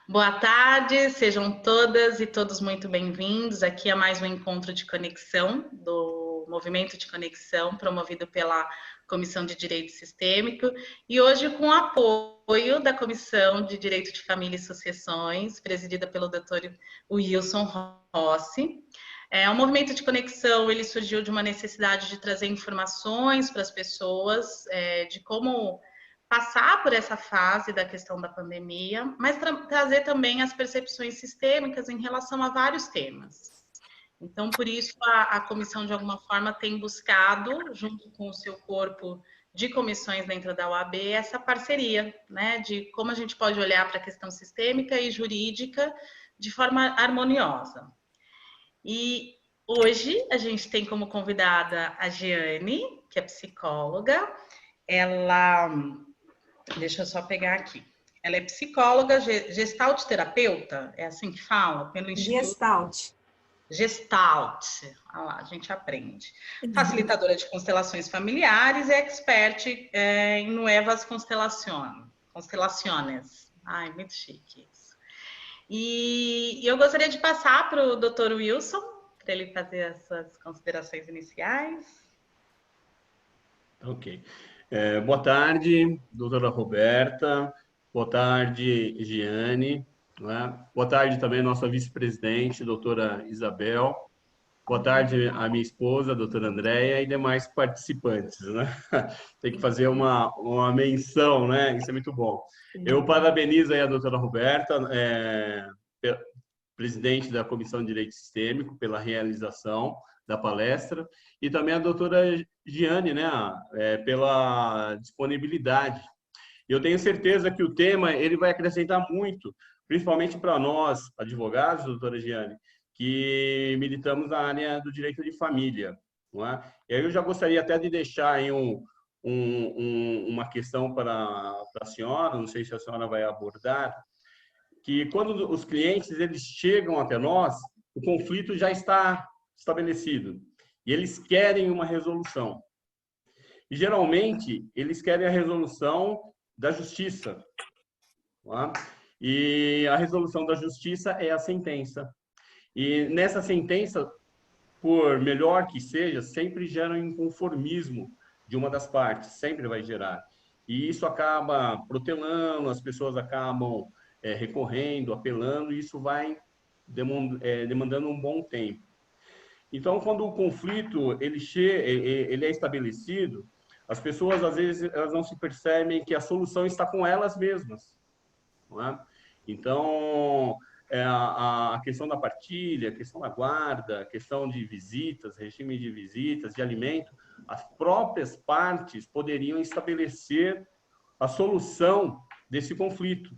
Boa tarde, sejam todas e todos muito bem-vindos aqui a mais um encontro de conexão do Movimento de Conexão, promovido pela Comissão de Direito Sistêmico, e hoje com o apoio da Comissão de Direito de Família e Sucessões, presidida pelo Dr. Wilson Rossi. O movimento de conexão ele surgiu de uma necessidade de trazer informações para as pessoas de como passar por essa fase da questão da pandemia, mas trazer também as percepções sistêmicas em relação a vários temas. Então, por isso, a comissão, de alguma forma, tem buscado, junto com o seu corpo de comissões dentro da OAB, essa parceria, né, de como a gente pode olhar para a questão sistêmica e jurídica de forma harmoniosa. E hoje a gente tem como convidada a Giane, que é psicóloga. Ela, deixa eu só pegar aqui. Ela é psicóloga, gestalt terapeuta, é assim que fala? Pelo Instituto Gestalt. Ah lá, a gente aprende. Facilitadora de constelações familiares e expert em nuevas constelaciones. Ai, muito chique isso. E eu gostaria de passar para o Dr. Wilson, para ele fazer as suas considerações iniciais. Ok. Boa tarde, doutora Roberta. Boa tarde, Giane. Né? Boa tarde também nossa vice-presidente, doutora Isabel. Boa tarde a minha esposa, doutora Andréia, e demais participantes. Né? Tem que fazer uma menção, né? Isso é muito bom. Eu parabenizo aí a doutora Roberta, presidente da Comissão de Direito Sistêmico, pela realização da palestra, e também a doutora Giane, né, pela disponibilidade. Eu tenho certeza que o tema ele vai acrescentar muito, principalmente para nós, advogados, doutora Giane, que militamos na área do direito de família. Não é? E aí eu já gostaria até de deixar aí uma questão para a senhora, não sei se a senhora vai abordar, que quando os clientes eles chegam até nós, o conflito já está estabelecido e eles querem uma resolução. E geralmente eles querem a resolução da justiça, tá? E a resolução da justiça é a sentença. E nessa sentença, por melhor que seja, sempre gera um inconformismo de uma das partes, sempre vai gerar. E isso acaba protelando, as pessoas acabam recorrendo, apelando, e isso vai demandando um bom tempo. Então, quando o conflito ele é estabelecido, as pessoas, às vezes, elas não se percebem que a solução está com elas mesmas. Não é? Então, a questão da partilha, a questão da guarda, a questão de visitas, regime de visitas, de alimento, as próprias partes poderiam estabelecer a solução desse conflito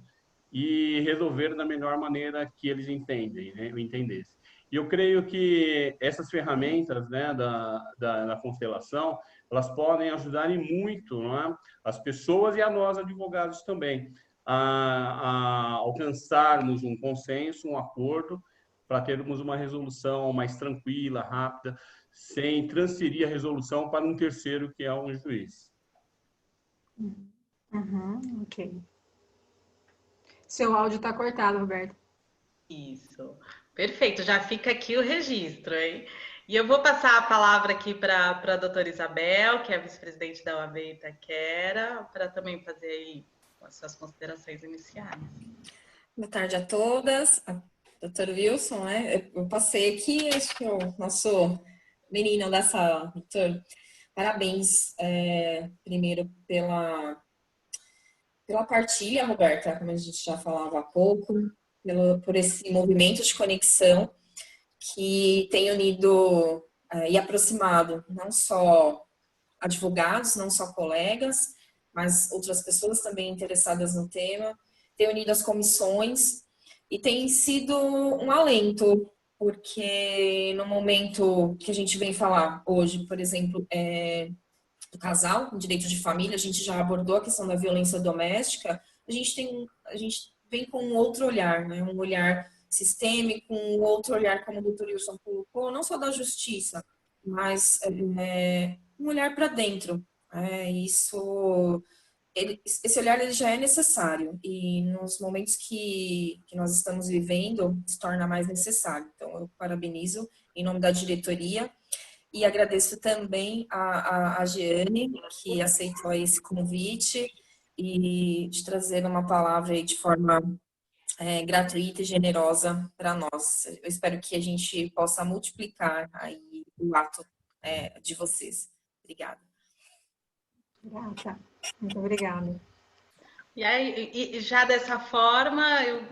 e resolver da melhor maneira que eles entendem, né, entendessem. E eu creio que essas ferramentas, né, da constelação, elas podem ajudar e muito, não é? As pessoas e a nós, advogados, também, a alcançarmos um consenso, um acordo, para termos uma resolução mais tranquila, rápida, sem transferir a resolução para um terceiro, que é um juiz. Ok. Seu áudio está cortado, Roberto. Isso. Perfeito, já fica aqui o registro, hein? E eu vou passar a palavra aqui para a doutora Isabel, que é a vice-presidente da OAB Itaquera, para também fazer aí as suas considerações iniciais. Boa tarde a todas. Doutor Wilson, né? Eu passei aqui, acho que é o nosso menino da sala. Doutor, parabéns, primeiro pela partilha, Roberta, como a gente já falava há pouco, por esse movimento de conexão que tem unido e aproximado não só advogados, não só colegas, mas outras pessoas também interessadas no tema, tem unido as comissões e tem sido um alento, porque no momento que a gente vem falar hoje, por exemplo, do casal, em direito de família, a gente já abordou a questão da violência doméstica, a gente vem com um outro olhar, né? Um olhar sistêmico, um outro olhar, como o doutor Wilson colocou, não só da justiça, mas um olhar para dentro. Isso esse olhar ele já é necessário e nos momentos que nós estamos vivendo se torna mais necessário. Então, eu parabenizo em nome da diretoria e agradeço também a Jeane, que aceitou esse convite e de trazer uma palavra aí de forma gratuita e generosa para nós. Eu espero que a gente possa multiplicar aí o ato de vocês. Obrigada. Obrigada. Muito obrigada. E aí, e já dessa forma, eu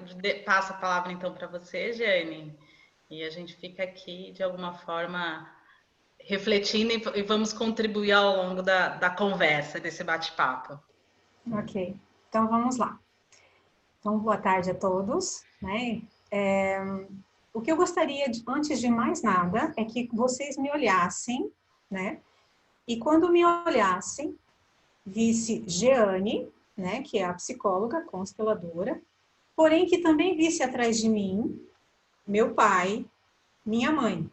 passo a palavra então para você, Jane, e a gente fica aqui de alguma forma refletindo e vamos contribuir ao longo da conversa, desse bate-papo. Ok, então vamos lá. Então, boa tarde a todos, né? O que eu gostaria, antes de mais nada, é que vocês me olhassem, né? E quando me olhassem, visse Jeane, né? Que é a psicóloga consteladora, porém que também visse atrás de mim meu pai, minha mãe.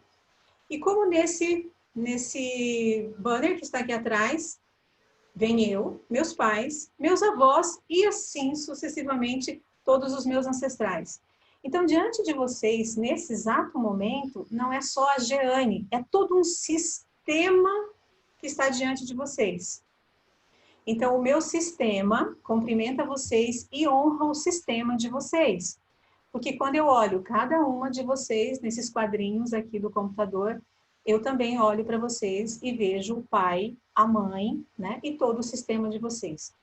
E como nesse banner que está aqui atrás, vem eu, meus pais, meus avós e assim sucessivamente todos os meus ancestrais. Então, diante de vocês, nesse exato momento, não é só a Jeane, é todo um sistema que está diante de vocês. Então, o meu sistema cumprimenta vocês e honra o sistema de vocês. Porque quando eu olho cada uma de vocês nesses quadrinhos aqui do computador, eu também olho para vocês e vejo o pai, a mãe, né, e todo o sistema de vocês.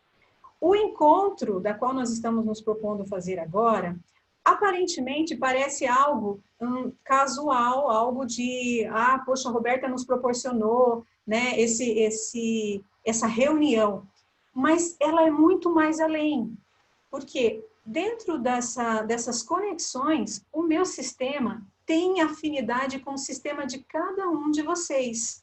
O encontro da qual nós estamos nos propondo fazer agora, aparentemente parece algo casual, algo de, poxa, a Roberta nos proporcionou, né, essa reunião, mas ela é muito mais além, porque dentro dessas conexões, o meu sistema tem afinidade com o sistema de cada um de vocês.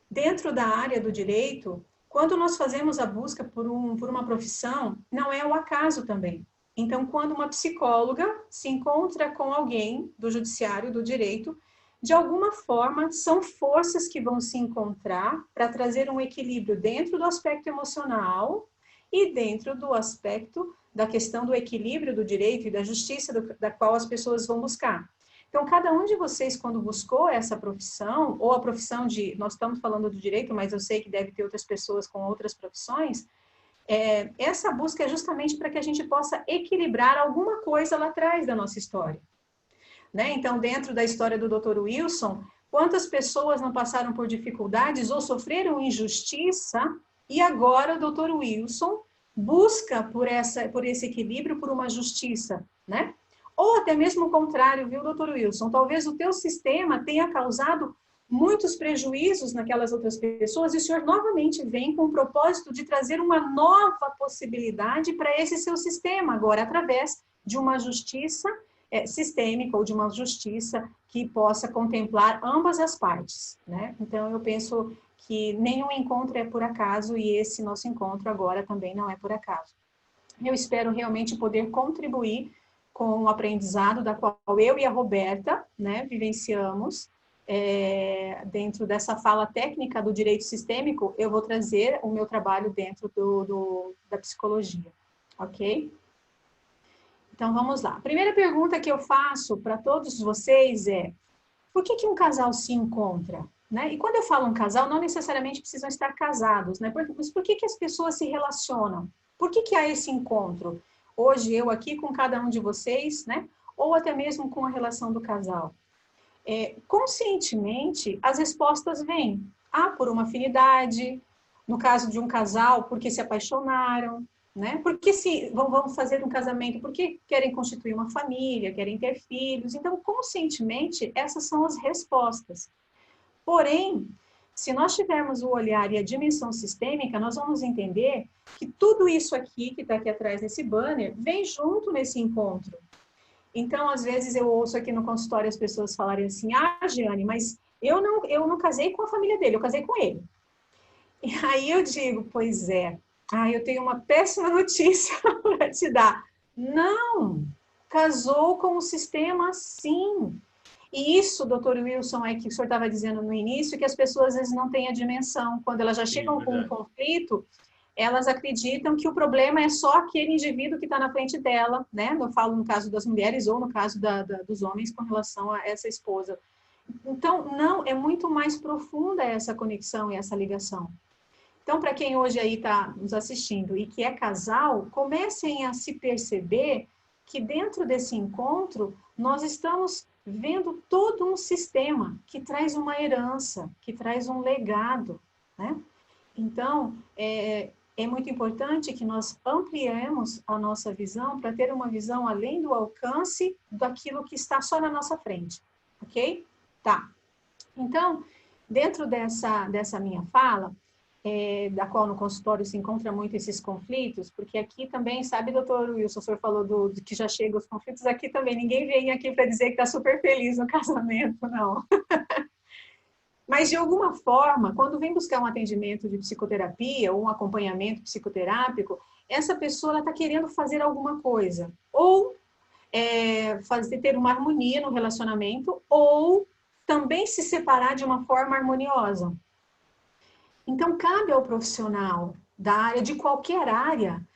Dentro da área do direito, quando nós fazemos a busca por uma profissão, não é o acaso também. Então, quando uma psicóloga se encontra com alguém do judiciário, do direito, de alguma forma, são forças que vão se encontrar para trazer um equilíbrio dentro do aspecto emocional e dentro do aspecto da questão do equilíbrio do direito e da justiça da qual as pessoas vão buscar. Então, cada um de vocês, quando buscou essa profissão, ou a profissão nós estamos falando do direito, mas eu sei que deve ter outras pessoas com outras profissões, essa busca é justamente para que a gente possa equilibrar alguma coisa lá atrás da nossa história. Né? Então, dentro da história do Dr. Wilson, quantas pessoas não passaram por dificuldades ou sofreram injustiça, e agora o Dr. Wilson busca por esse equilíbrio, por uma justiça, né? Ou até mesmo o contrário, viu, Dr. Wilson? Talvez o teu sistema tenha causado muitos prejuízos naquelas outras pessoas e o senhor novamente vem com o propósito de trazer uma nova possibilidade para esse seu sistema, agora através de uma justiça sistêmica ou de uma justiça que possa contemplar ambas as partes, né? Então, eu penso que nenhum encontro é por acaso e esse nosso encontro agora também não é por acaso. Eu espero realmente poder contribuir com o aprendizado da qual eu e a Roberta, né, vivenciamos. Dentro dessa fala técnica do direito sistêmico, eu vou trazer o meu trabalho dentro da psicologia, ok? Então, vamos lá. A primeira pergunta que eu faço para todos vocês é: por que um casal se encontra? Né? E quando eu falo um casal, não necessariamente precisam estar casados, né? Mas por que as pessoas se relacionam? Por que há esse encontro? Hoje, eu aqui com cada um de vocês, né? Ou até mesmo com a relação do casal. Conscientemente, as respostas vêm. Por uma afinidade, no caso de um casal, porque se apaixonaram, né? Porque se vão fazer um casamento, porque querem constituir uma família, querem ter filhos. Então, conscientemente, essas são as respostas. Porém, se nós tivermos o olhar e a dimensão sistêmica, nós vamos entender que tudo isso aqui, que está aqui atrás nesse banner, vem junto nesse encontro. Então, às vezes, eu ouço aqui no consultório as pessoas falarem assim: Jeane, mas eu não casei com a família dele, eu casei com ele. E aí eu digo: pois é, eu tenho uma péssima notícia para te dar. Não, casou com o sistema sim. E isso, doutor Wilson, que o senhor estava dizendo no início, que as pessoas às vezes não têm a dimensão. Quando elas já chegam com um conflito, elas acreditam que o problema é só aquele indivíduo que está na frente dela, né? Eu falo no caso das mulheres ou no caso dos homens com relação a essa esposa. Então, não, é muito mais profunda essa conexão e essa ligação. Então, para quem hoje aí está nos assistindo e que é casal, comecem a se perceber que dentro desse encontro, nós estamos vendo todo um sistema que traz uma herança, que traz um legado, né? Então, é muito importante que nós ampliemos a nossa visão para ter uma visão além do alcance daquilo que está só na nossa frente, ok? Tá. Então, dentro dessa minha fala, da qual no consultório se encontra muito esses conflitos, porque aqui também, sabe, doutor Wilson, o senhor falou do que já chega os conflitos, aqui também, ninguém vem aqui para dizer que está super feliz no casamento, não. Mas, de alguma forma, quando vem buscar um atendimento de psicoterapia ou um acompanhamento psicoterápico, essa pessoa está querendo fazer alguma coisa, ou ter uma harmonia no relacionamento, ou também se separar de uma forma harmoniosa. Então, cabe ao profissional da área, de qualquer área,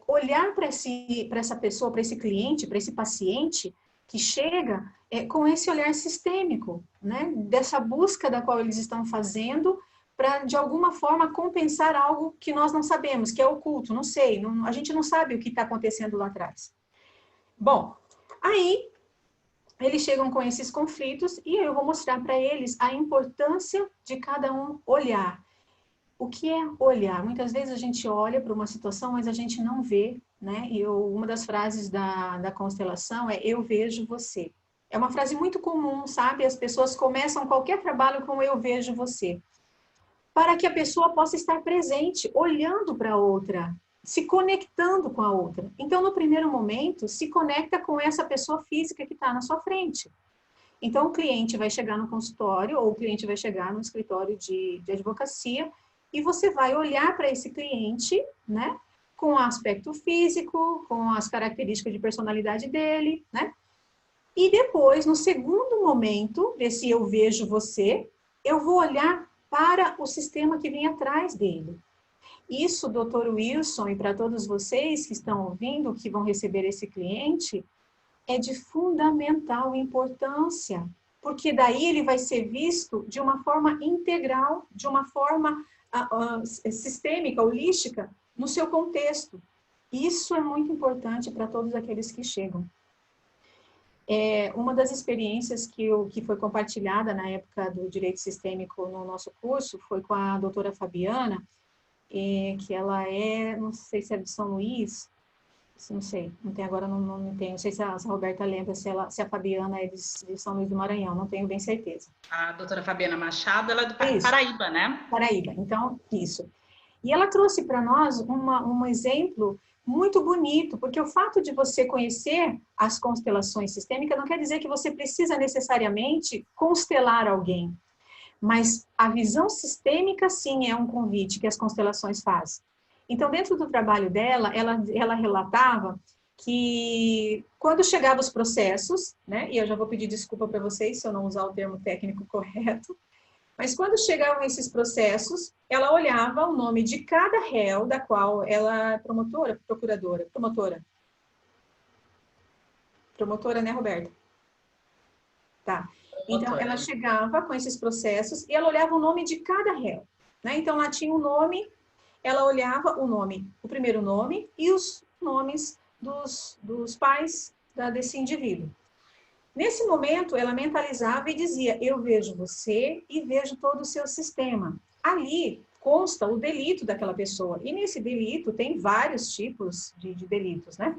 olhar para essa pessoa, para esse cliente, para esse paciente que chega com esse olhar sistêmico, né? Dessa busca da qual eles estão fazendo para, de alguma forma, compensar algo que nós não sabemos, que é oculto, não sei, a gente não sabe o que está acontecendo lá atrás. Bom, aí eles chegam com esses conflitos e eu vou mostrar para eles a importância de cada um olhar. O que é olhar? Muitas vezes a gente olha para uma situação, mas a gente não vê, né? E uma das frases da constelação é eu vejo você. É uma frase muito comum, sabe? As pessoas começam qualquer trabalho com eu vejo você. Para que a pessoa possa estar presente, olhando para a outra, se conectando com a outra. Então, no primeiro momento, se conecta com essa pessoa física que está na sua frente. Então, o cliente vai chegar no consultório ou o cliente vai chegar no escritório de advocacia e você vai olhar para esse cliente, né, com o aspecto físico, com as características de personalidade dele, né? E depois, no segundo momento, desse eu vejo você, eu vou olhar para o sistema que vem atrás dele. Isso, doutor Wilson, e para todos vocês que estão ouvindo, que vão receber esse cliente, é de fundamental importância, porque daí ele vai ser visto de uma forma integral, de uma forma sistêmica, holística, no seu contexto. Isso é muito importante para todos aqueles que chegam. Uma das experiências que foi compartilhada na época do Direito Sistêmico no nosso curso foi com a doutora Fabiana, que ela não sei se é de São Luís, não sei, não tem agora, não tenho, não sei se a Roberta lembra se a Fabiana é de São Luís do Maranhão, não tenho bem certeza. A doutora Fabiana Machado, ela é do Paraíba, né? Paraíba, então, isso. E ela trouxe para nós um exemplo muito bonito, porque o fato de você conhecer as constelações sistêmicas não quer dizer que você precisa necessariamente constelar alguém. Mas a visão sistêmica, sim, é um convite que as constelações fazem. Então, dentro do trabalho dela, ela relatava que quando chegavam os processos, né, e eu já vou pedir desculpa para vocês se eu não usar o termo técnico correto, mas quando chegavam esses processos, ela olhava o nome de cada réu, da qual ela é promotora, né, Roberta? Tá. Então, ela chegava com esses processos e ela olhava o nome de cada réu, né? Então, lá tinha o nome, ela olhava o primeiro nome e os nomes dos pais desse indivíduo. Nesse momento, ela mentalizava e dizia, eu vejo você e vejo todo o seu sistema. Ali consta o delito daquela pessoa. E nesse delito tem vários tipos de delitos, né?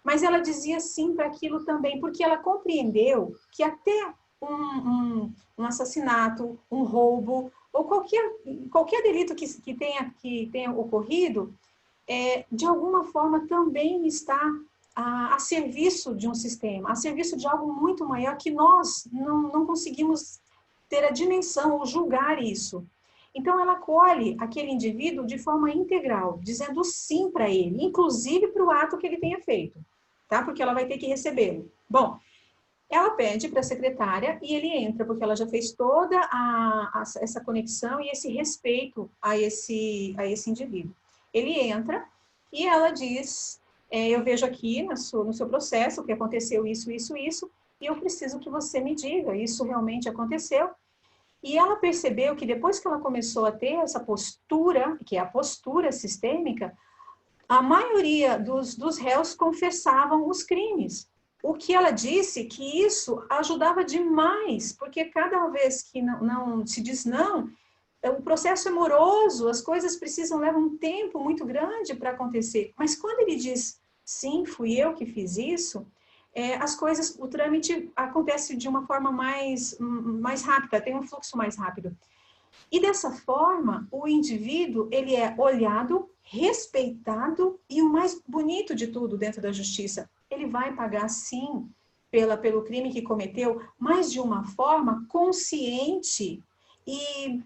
Mas ela dizia sim para aquilo também, porque ela compreendeu que até um assassinato, um roubo, ou qualquer delito que tenha ocorrido, de alguma forma também está a serviço de um sistema, a serviço de algo muito maior que nós não conseguimos ter a dimensão ou julgar isso. Então, ela acolhe aquele indivíduo de forma integral, dizendo sim para ele, inclusive para o ato que ele tenha feito, tá? Porque ela vai ter que recebê-lo. Bom, Ela pede para a secretária e ele entra, porque ela já fez toda essa conexão e esse respeito a esse indivíduo. Ele entra e ela diz, eu vejo aqui no seu processo que aconteceu isso, isso, isso, e eu preciso que você me diga, isso realmente aconteceu? E ela percebeu que depois que ela começou a ter essa postura, que é a postura sistêmica, a maioria dos réus confessavam os crimes. O que ela disse que isso ajudava demais, porque cada vez que não se diz não, o processo é moroso, as coisas levam um tempo muito grande para acontecer. Mas quando ele diz, sim, fui eu que fiz isso, as coisas, o trâmite acontece de uma forma mais rápida, tem um fluxo mais rápido. E dessa forma, o indivíduo, ele é olhado, respeitado e o mais bonito de tudo dentro da justiça, ele vai pagar sim pelo crime que cometeu, mas de uma forma consciente e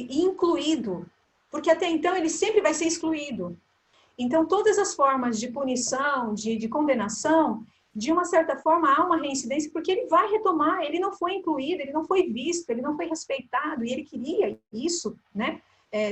incluído, porque até então ele sempre vai ser excluído. Então, todas as formas de punição, de condenação, de uma certa forma há uma reincidência, porque ele vai retomar, ele não foi incluído, ele não foi visto, ele não foi respeitado, e ele queria isso, né?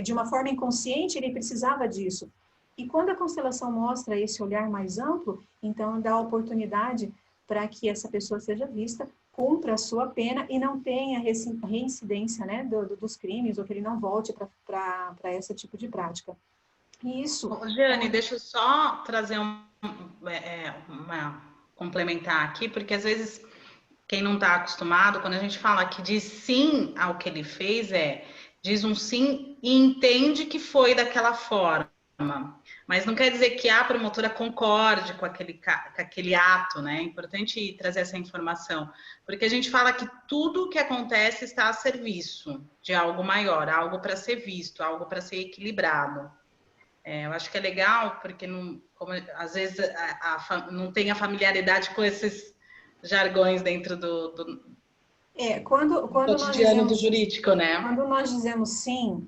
De uma forma inconsciente, ele precisava disso. E quando a constelação mostra esse olhar mais amplo, então dá oportunidade para que essa pessoa seja vista, cumpra a sua pena e não tenha reincidência, né, dos crimes, ou que ele não volte para esse tipo de prática. E isso... Jane, deixa eu só trazer complementar aqui, porque às vezes quem não está acostumado, quando a gente fala que diz sim ao que ele fez, diz um sim e entende que foi daquela forma. Mas não quer dizer que a promotora concorde com aquele ato, né? É importante trazer essa informação, porque a gente fala que tudo que acontece está a serviço de algo maior, algo para ser visto, algo para ser equilibrado. Eu acho que é legal, porque às vezes não tem a familiaridade com esses jargões dentro do quando cotidiano do jurídico, né? Quando nós dizemos sim,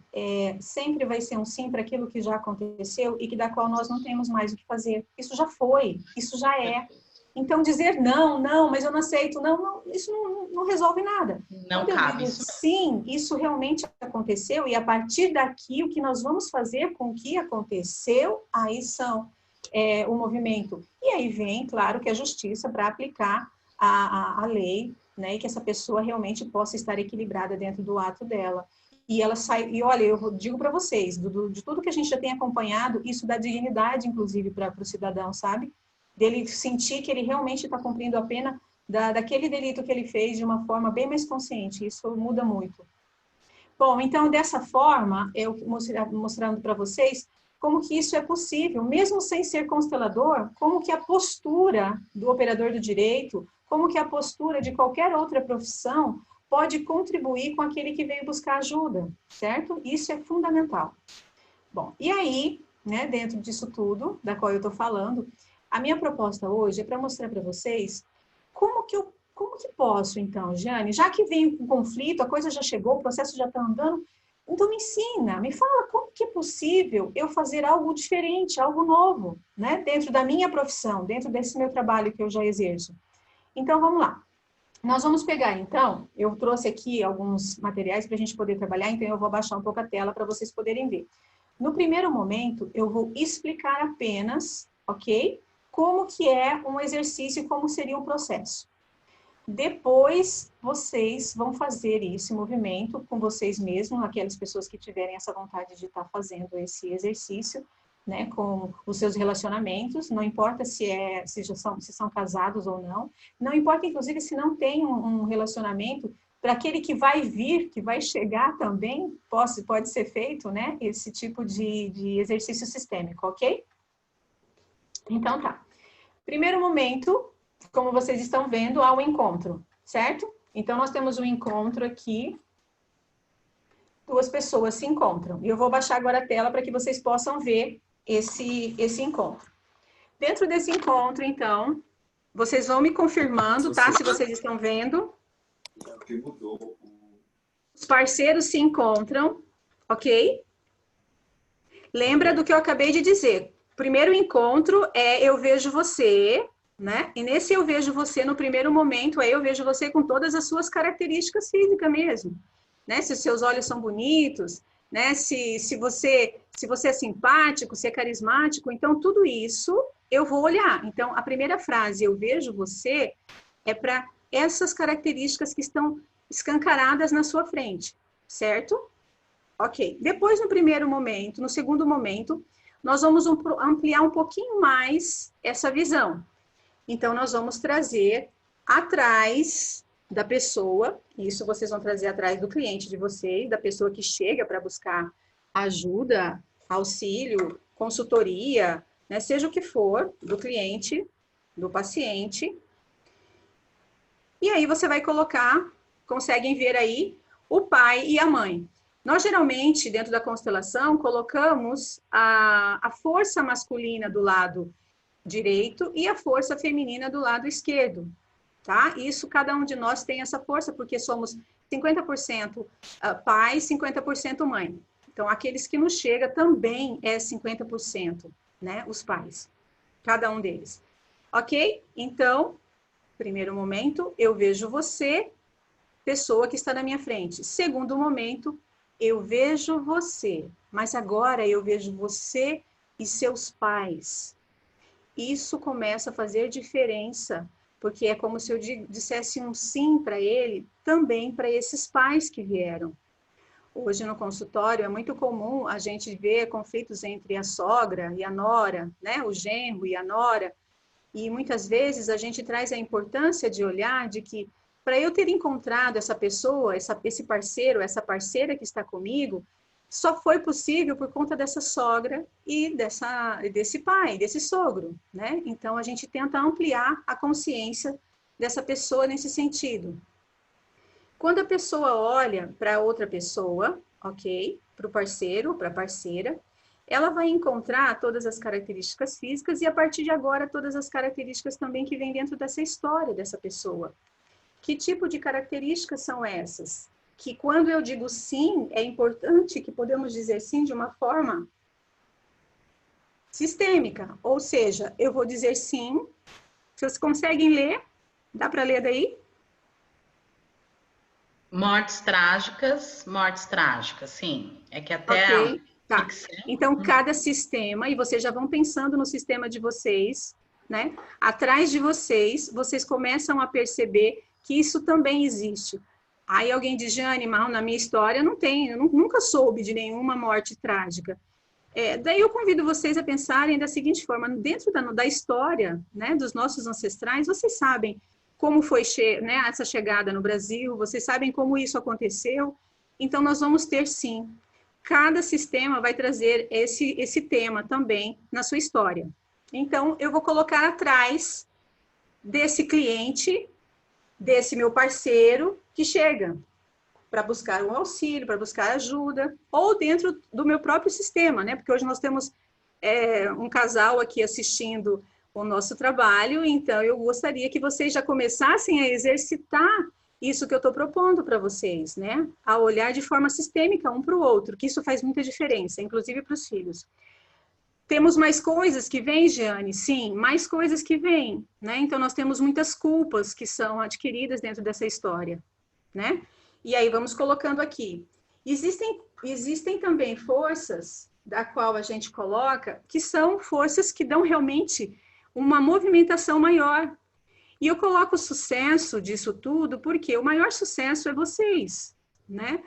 sempre vai ser um sim para aquilo que já aconteceu e que da qual nós não temos mais o que fazer. Isso já foi, isso já é. Então, dizer não, mas eu não aceito, não isso não resolve nada. Não Quando cabe eu digo isso. Sim, isso realmente aconteceu e a partir daqui, o que nós vamos fazer com o que aconteceu, aí são o movimento. E aí vem, claro, que a justiça para aplicar a lei, né, e que essa pessoa realmente possa estar equilibrada dentro do ato dela. E ela sai, e olha, eu digo para vocês, de tudo que a gente já tem acompanhado, isso dá dignidade, inclusive, para o cidadão, sabe? Dele sentir que ele realmente está cumprindo a pena daquele delito que ele fez de uma forma bem mais consciente. Isso muda muito. Bom, então, dessa forma, eu mostrando para vocês como que isso é possível, mesmo sem ser constelador, como que a postura do operador do direito, como que a postura de qualquer outra profissão pode contribuir com aquele que veio buscar ajuda, certo? Isso é fundamental. Bom, e aí, né, dentro disso tudo, da qual eu estou falando, a minha proposta hoje é para mostrar para vocês como que posso, então, Jane, já que vem com conflito, a coisa já chegou, o processo já está andando, então me ensina, me fala como que é possível eu fazer algo diferente, algo novo, né, dentro da minha profissão, dentro desse meu trabalho que eu já exerço. Então, vamos lá. Nós vamos pegar, então, eu trouxe aqui alguns materiais para a gente poder trabalhar, então eu vou abaixar um pouco a tela para vocês poderem ver. No primeiro momento, eu vou explicar apenas, ok? Como que é um exercício e como seria o processo. Depois, vocês vão fazer esse movimento com vocês mesmos, aquelas pessoas que tiverem essa vontade de estar fazendo esse exercício, né, com os seus relacionamentos, não importa se são casados ou não, não importa, inclusive, se não tem um relacionamento, para aquele que vai vir, que vai chegar também, pode ser feito, né, esse tipo de exercício sistêmico, ok? Então, tá. Primeiro momento, como vocês estão vendo, há o encontro, certo? Então, nós temos um encontro aqui, duas pessoas se encontram. E eu vou baixar agora a tela para que vocês possam ver esse encontro. Dentro desse encontro, então, vocês vão me confirmando, tá? Se vocês estão vendo. Os parceiros se encontram, ok? Lembra do que eu acabei de dizer. Primeiro encontro é eu vejo você, né? E nesse eu vejo você no primeiro momento, aí eu vejo você com todas as suas características físicas mesmo, né? Se os seus olhos são bonitos, né? Se você é simpático, se é carismático, então tudo isso eu vou olhar. Então, a primeira frase, eu vejo você, é para essas características que estão escancaradas na sua frente, certo? Ok. Depois, no primeiro momento, no segundo momento, nós vamos ampliar um pouquinho mais essa visão. Então, nós vamos trazer atrás da pessoa, isso vocês vão trazer atrás do cliente de vocês, da pessoa que chega para buscar ajuda, auxílio, consultoria, né, seja o que for, do cliente, do paciente. E aí você vai colocar, conseguem ver aí, o pai e a mãe. Nós, geralmente, dentro da constelação, colocamos a força masculina do lado direito e a força feminina do lado esquerdo, tá? Isso, cada um de nós tem essa força, porque somos 50% pai, 50% mãe. Então, aqueles que nos chegam também é 50%, né? Os pais, cada um deles. Ok? Então, primeiro momento, eu vejo você, pessoa que está na minha frente. Segundo momento, eu vejo você, mas agora eu vejo você e seus pais. Isso começa a fazer diferença, porque é como se eu dissesse um sim para ele, também para esses pais que vieram. Hoje no consultório é muito comum a gente ver conflitos entre a sogra e a nora, né? O genro e a nora, e muitas vezes a gente traz a importância de olhar de que para eu ter encontrado essa pessoa, esse parceiro, essa parceira que está comigo, só foi possível por conta dessa sogra e desse pai, desse sogro, né? Então, a gente tenta ampliar a consciência dessa pessoa nesse sentido. Quando a pessoa olha para outra pessoa, ok? Para o parceiro, para a parceira, ela vai encontrar todas as características físicas e, a partir de agora, todas as características também que vêm dentro dessa história dessa pessoa. Que tipo de características são essas? Que quando eu digo sim, é importante que podemos dizer sim de uma forma sistêmica. Ou seja, eu vou dizer sim. Vocês conseguem ler? Dá para ler daí? Mortes trágicas, sim. É que até... Ok, tá. Então, cada sistema, e vocês já vão pensando no sistema de vocês, né? Atrás de vocês, vocês começam a perceber que isso também existe. Aí alguém diz, Jane, mal, na minha história não tem, eu nunca soube de nenhuma morte trágica. Daí eu convido vocês a pensarem da seguinte forma, dentro da história, né, dos nossos ancestrais, vocês sabem como foi né, essa chegada no Brasil, vocês sabem como isso aconteceu, então nós vamos ter sim, cada sistema vai trazer esse tema também na sua história. Então, eu vou colocar atrás desse cliente, desse meu parceiro que chega para buscar um auxílio, para buscar ajuda, ou dentro do meu próprio sistema, né? Porque hoje nós temos um casal aqui assistindo o nosso trabalho, então eu gostaria que vocês já começassem a exercitar isso que eu estou propondo para vocês, né? A olhar de forma sistêmica um para o outro, que isso faz muita diferença, inclusive para os filhos. Temos mais coisas que vêm, Jeane? Sim, mais coisas que vêm, né? Então, nós temos muitas culpas que são adquiridas dentro dessa história, né? E aí, vamos colocando aqui. Existem também forças, da qual a gente coloca, que são forças que dão realmente uma movimentação maior. E eu coloco o sucesso disso tudo, porque o maior sucesso é vocês, né?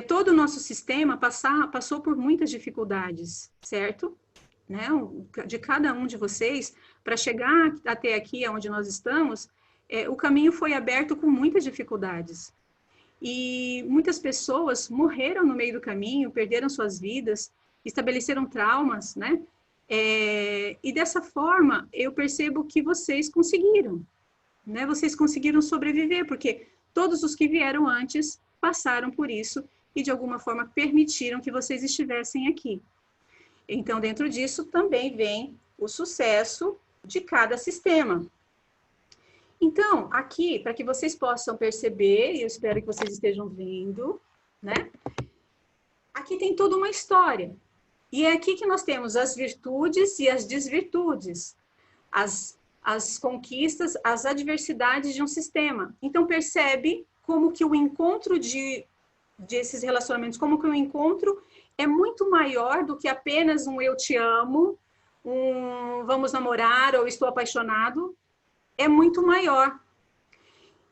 Todo o nosso sistema passou por muitas dificuldades, certo? Né, de cada um de vocês, para chegar até aqui, onde nós estamos, o caminho foi aberto com muitas dificuldades. E muitas pessoas morreram no meio do caminho, perderam suas vidas, estabeleceram traumas, né? E dessa forma, eu percebo que vocês conseguiram, né? Vocês conseguiram sobreviver, porque todos os que vieram antes passaram por isso e, de alguma forma, permitiram que vocês estivessem aqui. Então, dentro disso, também vem o sucesso de cada sistema. Então, aqui, para que vocês possam perceber, e eu espero que vocês estejam vendo, né? Aqui tem toda uma história. E é aqui que nós temos as virtudes e as desvirtudes. As as conquistas, as adversidades de um sistema. Então, percebe como que o encontro desses relacionamentos, como que o encontro é muito maior do que apenas um eu te amo, um vamos namorar ou estou apaixonado, é muito maior.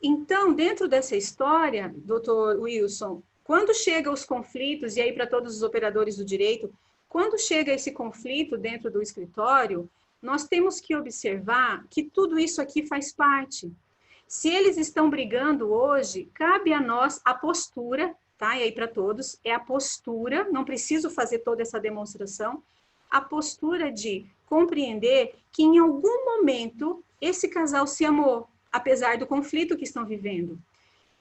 Então, dentro dessa história, doutor Wilson, quando chegam os conflitos, e aí para todos os operadores do direito, quando chega esse conflito dentro do escritório, nós temos que observar que tudo isso aqui faz parte. Se eles estão brigando hoje, cabe a nós a postura, tá? E aí para todos, é a postura, não preciso fazer toda essa demonstração, a postura de compreender que em algum momento esse casal se amou, apesar do conflito que estão vivendo.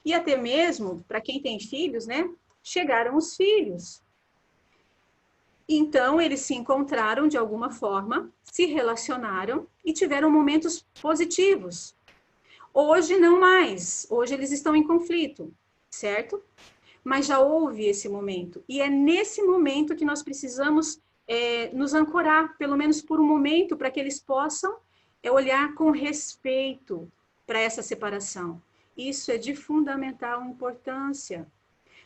E até mesmo, para quem tem filhos, né? Chegaram os filhos. Então, eles se encontraram de alguma forma, se relacionaram e tiveram momentos positivos. Hoje não mais, hoje eles estão em conflito, certo? Mas já houve esse momento. E é nesse momento que nós precisamos nos ancorar, pelo menos por um momento, para que eles possam olhar com respeito para essa separação. Isso é de fundamental importância,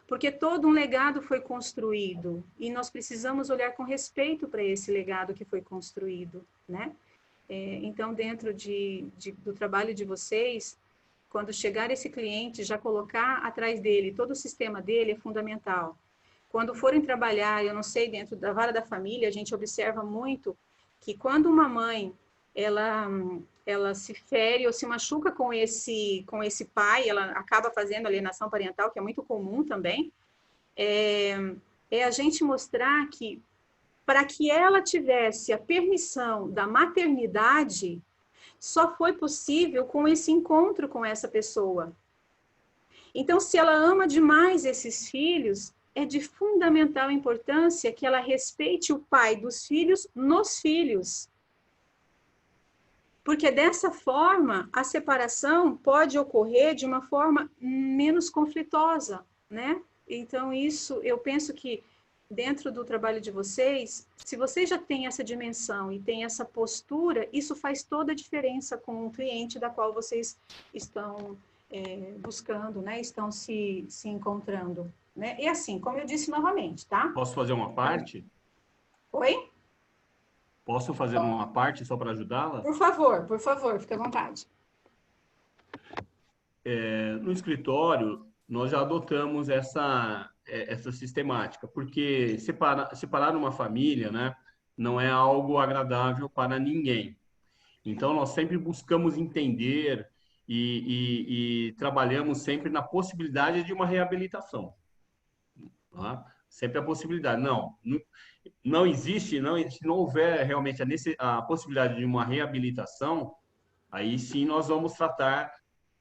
porque todo um legado foi construído e nós precisamos olhar com respeito para esse legado que foi construído, né? Então, dentro do trabalho de vocês, quando chegar esse cliente, já colocar atrás dele, todo o sistema dele é fundamental. Quando forem trabalhar, eu não sei, dentro da vara da família, a gente observa muito que quando uma mãe, ela se fere ou se machuca com esse pai, ela acaba fazendo alienação parental, que é muito comum também, a gente mostrar que, para que ela tivesse a permissão da maternidade, só foi possível com esse encontro com essa pessoa. Então, se ela ama demais esses filhos, é de fundamental importância que ela respeite o pai dos filhos nos filhos. Porque dessa forma, a separação pode ocorrer de uma forma menos conflitosa, né? Então, isso, eu penso que dentro do trabalho de vocês, se vocês já têm essa dimensão e têm essa postura, isso faz toda a diferença com o cliente da qual vocês estão buscando, né? Estão se encontrando, né? E assim, como eu disse novamente, tá? Posso fazer uma parte? Oi? Posso fazer uma parte só para ajudá-la? Por favor, fique à vontade. No escritório, nós já adotamos essa sistemática, porque separar uma família, né, não é algo agradável para ninguém. Então, nós sempre buscamos entender e trabalhamos sempre na possibilidade de uma reabilitação. Tá? Sempre a possibilidade. Não existe, se não houver realmente a possibilidade de uma reabilitação, aí sim nós vamos tratar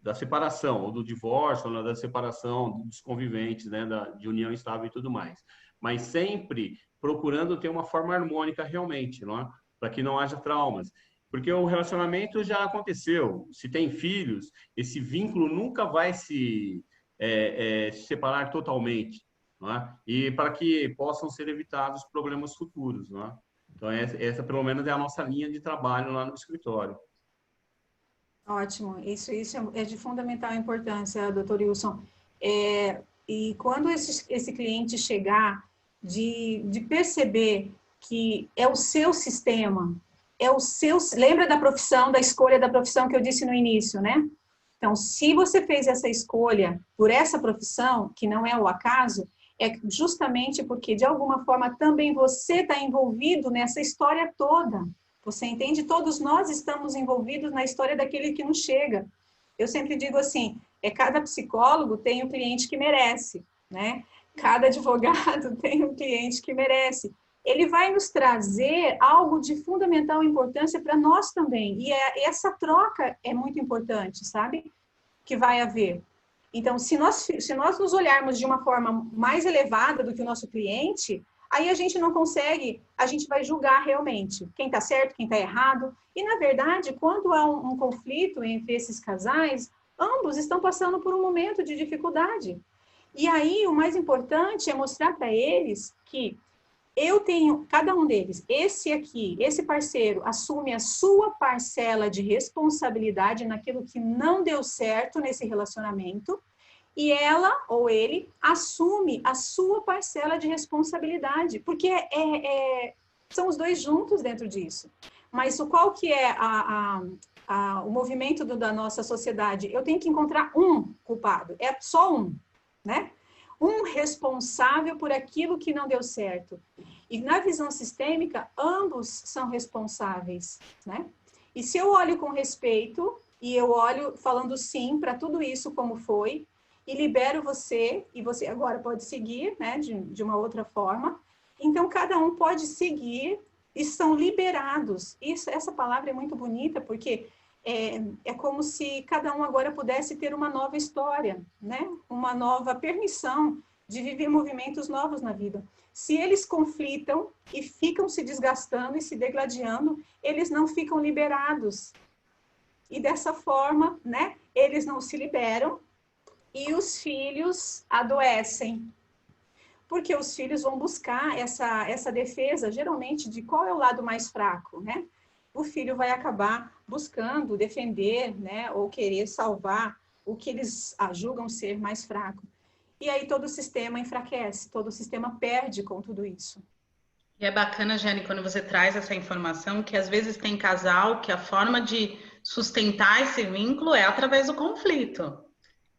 da separação, ou do divórcio, ou da separação dos conviventes, né, de união estável e tudo mais. Mas sempre procurando ter uma forma harmônica realmente, não é? Para que não haja traumas. Porque o relacionamento já aconteceu. Se tem filhos, esse vínculo nunca vai se separar totalmente. Não é? E para que possam ser evitados problemas futuros. Não é? Então, essa pelo menos é a nossa linha de trabalho lá no escritório. Ótimo, isso é de fundamental importância, doutor Wilson. E quando esse cliente chegar, de perceber que é o seu sistema, lembra da profissão, da escolha da profissão que eu disse no início, né? Então, se você fez essa escolha por essa profissão, que não é o acaso, é justamente porque, de alguma forma, também você está envolvido nessa história toda. Você entende? Todos nós estamos envolvidos na história daquele que nos chega. Eu sempre digo assim, cada psicólogo tem um cliente que merece, né? Cada advogado tem um cliente que merece. Ele vai nos trazer algo de fundamental importância para nós também. E essa troca é muito importante, sabe? Que vai haver. Então, se nós nos olharmos de uma forma mais elevada do que o nosso cliente, aí a gente não consegue, a gente vai julgar realmente quem está certo, quem está errado. E, na verdade, quando há um conflito entre esses casais, ambos estão passando por um momento de dificuldade. E aí, o mais importante é mostrar para eles que eu tenho, cada um deles, esse aqui, esse parceiro, assume a sua parcela de responsabilidade naquilo que não deu certo nesse relacionamento, e ela ou ele assume a sua parcela de responsabilidade, porque são os dois juntos dentro disso. Mas qual que é o movimento da nossa sociedade? Eu tenho que encontrar um culpado, é só um, né? Um responsável por aquilo que não deu certo. E na visão sistêmica, ambos são responsáveis, né? E se eu olho com respeito, e eu olho falando sim para tudo isso como foi, e libero você, e você agora pode seguir, né, de uma outra forma, então cada um pode seguir e são liberados. Essa palavra é muito bonita, porque é como se cada um agora pudesse ter uma nova história, né? Uma nova permissão de viver movimentos novos na vida. Se eles conflitam e ficam se desgastando e se degladiando, eles não ficam liberados. E dessa forma, né, eles não se liberam e os filhos adoecem. Porque os filhos vão buscar essa defesa, geralmente, de qual é o lado mais fraco, né? O filho vai acabar buscando defender, né, ou querer salvar o que eles julgam ser mais fraco. E aí todo o sistema enfraquece, todo o sistema perde com tudo isso. E é bacana, Jane, quando você traz essa informação, que às vezes tem casal que a forma de sustentar esse vínculo é através do conflito.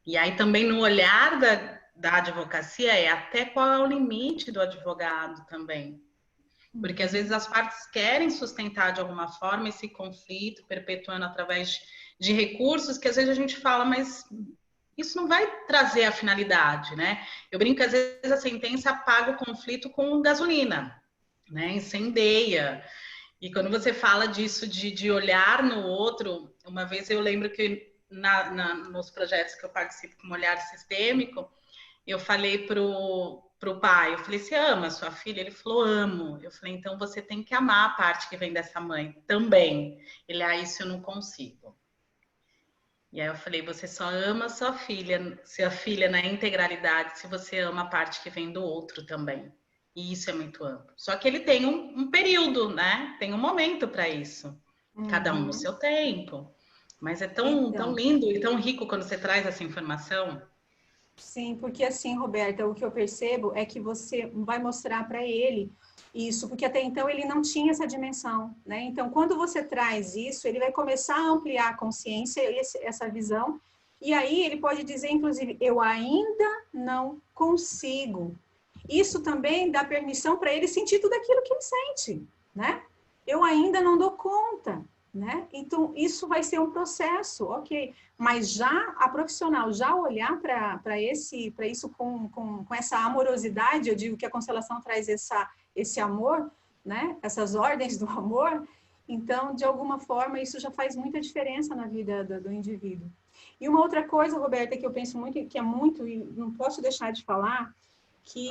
E aí também no olhar da advocacia é até qual é o limite do advogado também. Porque às vezes as partes querem sustentar de alguma forma esse conflito, perpetuando através de recursos que às vezes a gente fala, mas isso não vai trazer a finalidade, né? Eu brinco que às vezes a sentença apaga o conflito com gasolina, né? Incendeia. E quando você fala disso de olhar no outro, uma vez eu lembro que nos projetos que eu participo com olhar sistêmico, eu falei pro pai, eu falei, você ama a sua filha? Ele falou, amo. Eu falei, então você tem que amar a parte que vem dessa mãe também. Ele, isso eu não consigo. E aí eu falei, você só ama sua filha na integralidade se você ama a parte que vem do outro também. E isso é muito amplo. Só que ele tem um período, né? Tem um momento para isso. Cada um no seu tempo. Mas é tão lindo e tão rico quando você traz essa informação. Sim, porque assim, Roberta, o que eu percebo é que você vai mostrar para ele isso, porque até então ele não tinha essa dimensão, né? Então, quando você traz isso, ele vai começar a ampliar a consciência, essa visão, e aí ele pode dizer, inclusive, eu ainda não consigo. Isso também dá permissão para ele sentir tudo aquilo que ele sente, né? Eu ainda não dou conta, né? Então, isso vai ser um processo, ok. Mas já a profissional, já olhar para isso com essa amorosidade, eu digo que a constelação traz esse amor, né? Essas ordens do amor, então, de alguma forma, isso já faz muita diferença na vida do indivíduo. E uma outra coisa, Roberta, que eu penso muito, que é muito, e não posso deixar de falar, que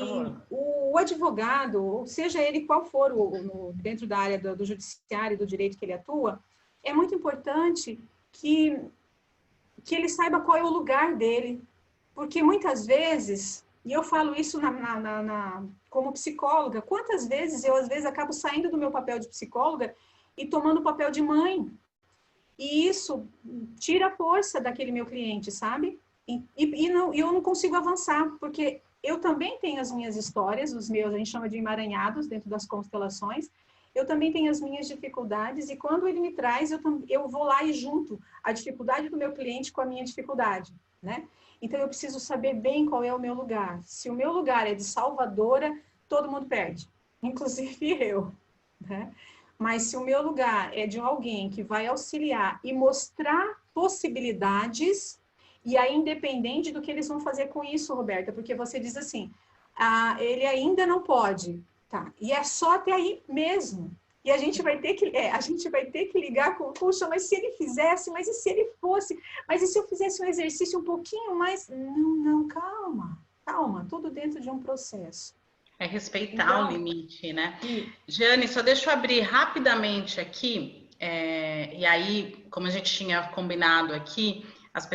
o advogado, seja ele qual for dentro da área do judiciário e do direito que ele atua, é muito importante que ele saiba qual é o lugar dele. Porque muitas vezes, e eu falo isso como psicóloga, quantas vezes eu, às vezes, acabo saindo do meu papel de psicóloga e tomando o papel de mãe. E isso tira a força daquele meu cliente, sabe? E eu não consigo avançar, porque eu também tenho as minhas histórias, a gente chama de emaranhados dentro das constelações, eu também tenho as minhas dificuldades, e quando ele me traz, eu vou lá e junto a dificuldade do meu cliente com a minha dificuldade, né? Então, eu preciso saber bem qual é o meu lugar. Se o meu lugar é de salvadora, todo mundo perde, inclusive eu, né? Mas se o meu lugar é de alguém que vai auxiliar e mostrar possibilidades, e aí independente do que eles vão fazer com isso, Roberta, porque você diz assim, ele ainda não pode, tá? E é só até aí mesmo. E a gente vai ter que ligar com, puxa, mas se ele fizesse, mas e se ele fosse, mas e se eu fizesse um exercício um pouquinho mais? Não, calma, tudo dentro de um processo. É respeitar o limite, né? Jane, só deixa eu abrir rapidamente aqui, e aí, como a gente tinha combinado aqui, as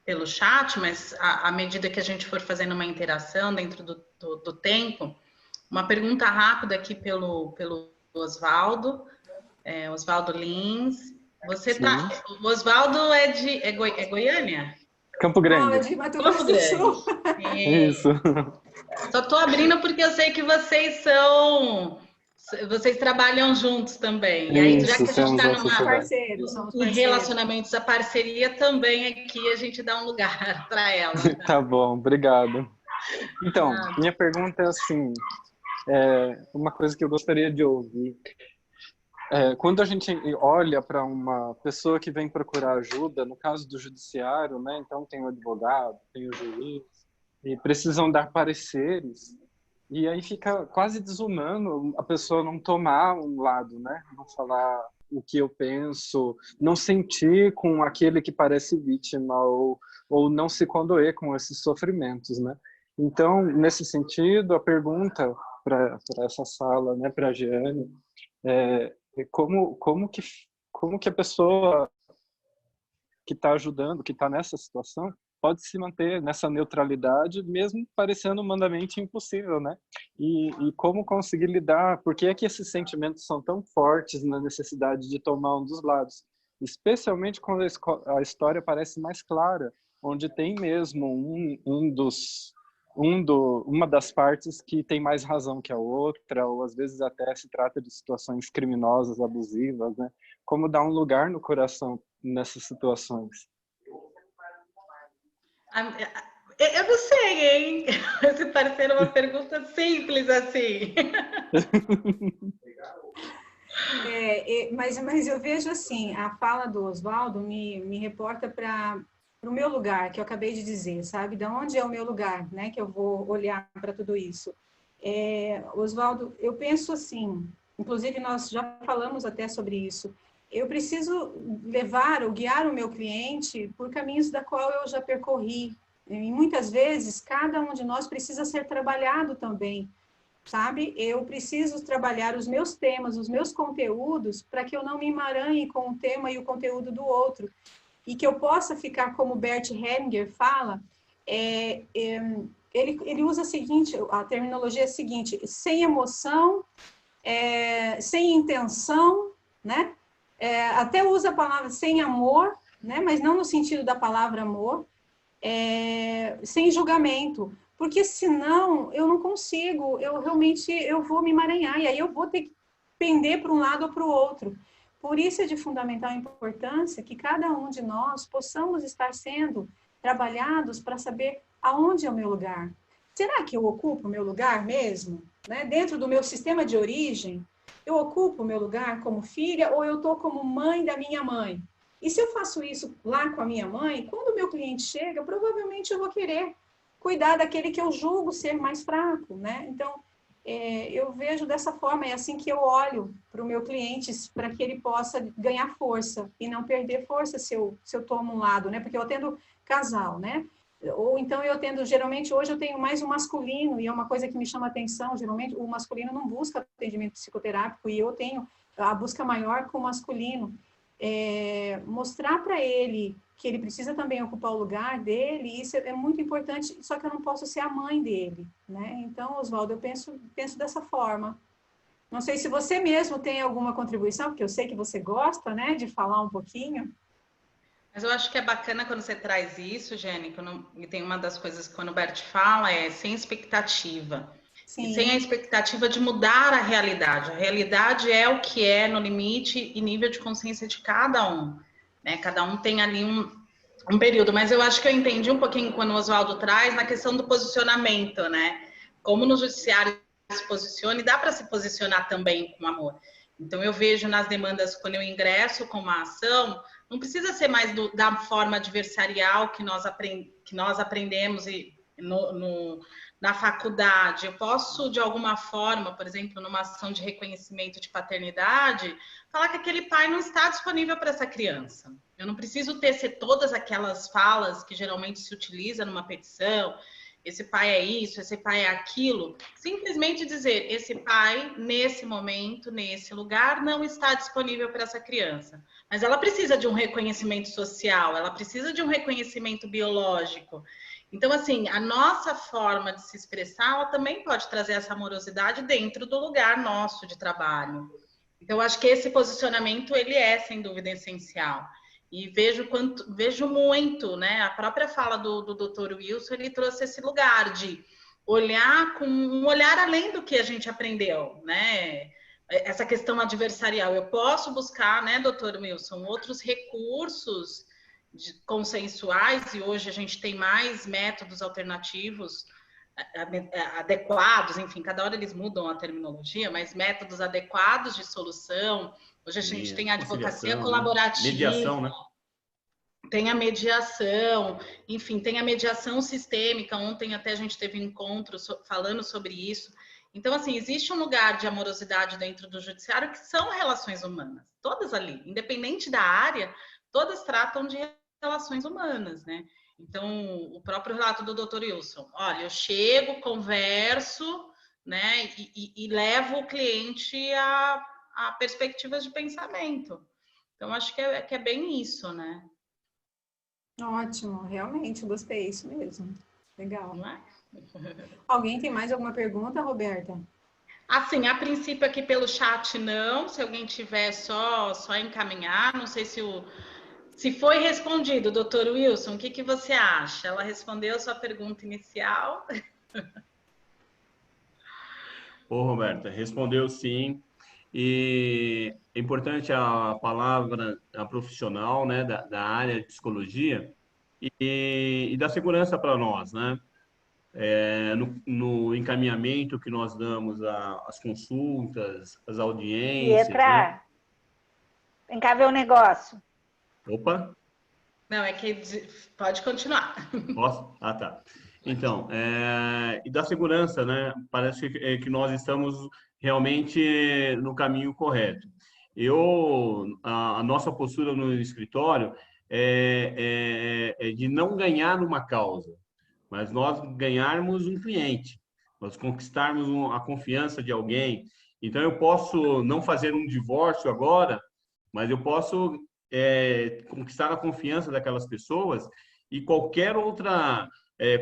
pelo chat, mas à medida que a gente for fazendo uma interação dentro do tempo, Uma pergunta rápida aqui pelo Oswaldo, Oswaldo Lins. O Oswaldo é Goiânia? Campo Não, é Grande. de Mato Grosso do Sul. Isso. Só estou abrindo porque eu sei que vocês trabalham juntos também. E aí, já que a gente está Somos parceiros. em relacionamentos, a parceria também aqui, a gente dá um lugar para ela. Tá bom, obrigado. Então, minha pergunta é assim, uma coisa que eu gostaria de ouvir. Quando a gente olha para uma pessoa que vem procurar ajuda, no caso do judiciário, né? Então tem o advogado, tem o juiz, e precisam dar pareceres, e aí fica quase desumano a pessoa não tomar um lado, né? Não falar o que eu penso, não sentir com aquele que parece vítima, ou não se condoer com esses sofrimentos, né? Então, nesse sentido, a pergunta para essa sala, né, para a Jeane, como que a pessoa que está ajudando, que está nessa situação, pode se manter nessa neutralidade, mesmo parecendo humanamente impossível, né? E como conseguir lidar, por que é que esses sentimentos são tão fortes na necessidade de tomar um dos lados? Especialmente quando a história parece mais clara, onde tem mesmo uma das partes que tem mais razão que a outra, ou às vezes até se trata de situações criminosas, abusivas, né? Como dar um lugar no coração nessas situações? Eu não sei, hein? Se parecer uma pergunta simples assim. Mas eu vejo assim, a fala do Oswaldo me reporta para o meu lugar, que eu acabei de dizer, sabe? De onde é o meu lugar, né? Que eu vou olhar para tudo isso. Oswaldo, eu penso assim, inclusive nós já falamos até sobre isso, eu preciso levar ou guiar o meu cliente por caminhos da qual eu já percorri. E muitas vezes, cada um de nós precisa ser trabalhado também, sabe? Eu preciso trabalhar os meus temas, os meus conteúdos, para que eu não me emaranhe com o tema e o conteúdo do outro. E que eu possa ficar, como Bert Hellinger fala, ele usa a terminologia é a seguinte, sem emoção, sem intenção, né? Até usa a palavra sem amor, né? Mas não no sentido da palavra amor, sem julgamento, porque senão eu não consigo, eu vou me emaranhar, e aí eu vou ter que pender para um lado ou para o outro. Por isso é de fundamental importância que cada um de nós possamos estar sendo trabalhados para saber aonde é o meu lugar. Será que eu ocupo o meu lugar mesmo? Né? Dentro do meu sistema de origem, eu ocupo o meu lugar como filha ou eu estou como mãe da minha mãe? E se eu faço isso lá com a minha mãe, quando o meu cliente chega, provavelmente eu vou querer cuidar daquele que eu julgo ser mais fraco, né? Então, eu vejo dessa forma, é assim que eu olho para o meu cliente, para que ele possa ganhar força e não perder força se eu tomo um lado, né? Porque eu atendo casal, né? Ou então eu atendo, geralmente hoje eu tenho mais um masculino, e é uma coisa que me chama atenção, geralmente o masculino não busca atendimento psicoterápico, e eu tenho a busca maior com o masculino. Mostrar para ele que ele precisa também ocupar o lugar dele, isso é muito importante, só que eu não posso ser a mãe dele, né? Então, Oswaldo, eu penso dessa forma. Não sei se você mesmo tem alguma contribuição, porque eu sei que você gosta, né, de falar um pouquinho. Mas eu acho que é bacana quando você traz isso, Jenny, e tem uma das coisas que quando o Bert fala sem expectativa. Sim. E sem a expectativa de mudar a realidade. A realidade é o que é no limite e nível de consciência de cada um. Né? Cada um tem ali um período. Mas eu acho que eu entendi um pouquinho quando o Oswaldo traz na questão do posicionamento, né? Como no judiciário se posiciona, e dá para se posicionar também com amor. Então eu vejo nas demandas, quando eu ingresso com uma ação, não precisa ser mais da forma adversarial que nós aprendemos na faculdade. Eu posso, de alguma forma, por exemplo, numa ação de reconhecimento de paternidade, falar que aquele pai não está disponível para essa criança. Eu não preciso tecer todas aquelas falas que geralmente se utiliza numa petição, esse pai é isso, esse pai é aquilo. Simplesmente dizer, esse pai, nesse momento, nesse lugar, não está disponível para essa criança. Mas ela precisa de um reconhecimento social, ela precisa de um reconhecimento biológico. Então, assim, a nossa forma de se expressar, ela também pode trazer essa amorosidade dentro do lugar nosso de trabalho. Então, acho que esse posicionamento, ele é, sem dúvida, essencial. E vejo muito, né? A própria fala do Dr. Wilson, ele trouxe esse lugar de olhar com um olhar além do que a gente aprendeu, né? Essa questão adversarial. Eu posso buscar, né, Dr. Wilson, outros recursos consensuais, e hoje a gente tem mais métodos alternativos adequados, enfim, cada hora eles mudam a terminologia, mas métodos adequados de solução. Hoje a gente tem a advocacia colaborativa, mediação, né? Tem a mediação, enfim, tem a mediação sistêmica. Ontem até a gente teve um encontro falando sobre isso. Então, assim, existe um lugar de amorosidade dentro do judiciário que são relações humanas, todas ali, independente da área, todas tratam de relações humanas, né? Então, o próprio relato do Dr. Wilson, olha, eu chego, converso, né, e levo o cliente a perspectivas de pensamento. Então, acho que é bem isso, né? Ótimo, realmente, gostei, isso mesmo. Legal. Não é? Alguém tem mais alguma pergunta, Roberta? Assim, a princípio aqui pelo chat não, se alguém tiver só encaminhar, não sei se foi respondido, doutor Wilson, o que você acha? Ela respondeu a sua pergunta inicial? Ô, Roberta, respondeu sim. E é importante a palavra a profissional, né, da área de psicologia e da segurança para nós, né? No encaminhamento que nós damos às consultas, às audiências, Pietra, né? vem cá ver um negócio. Opa! Não, é que pode continuar. Posso? Ah, tá. Então, e da segurança, né? Parece que nós estamos realmente no caminho correto. A nossa postura no escritório é de não ganhar uma causa, mas nós ganharmos um cliente, nós conquistarmos a confiança de alguém. Então, eu posso não fazer um divórcio agora, mas eu posso conquistar a confiança daquelas pessoas e qualquer outra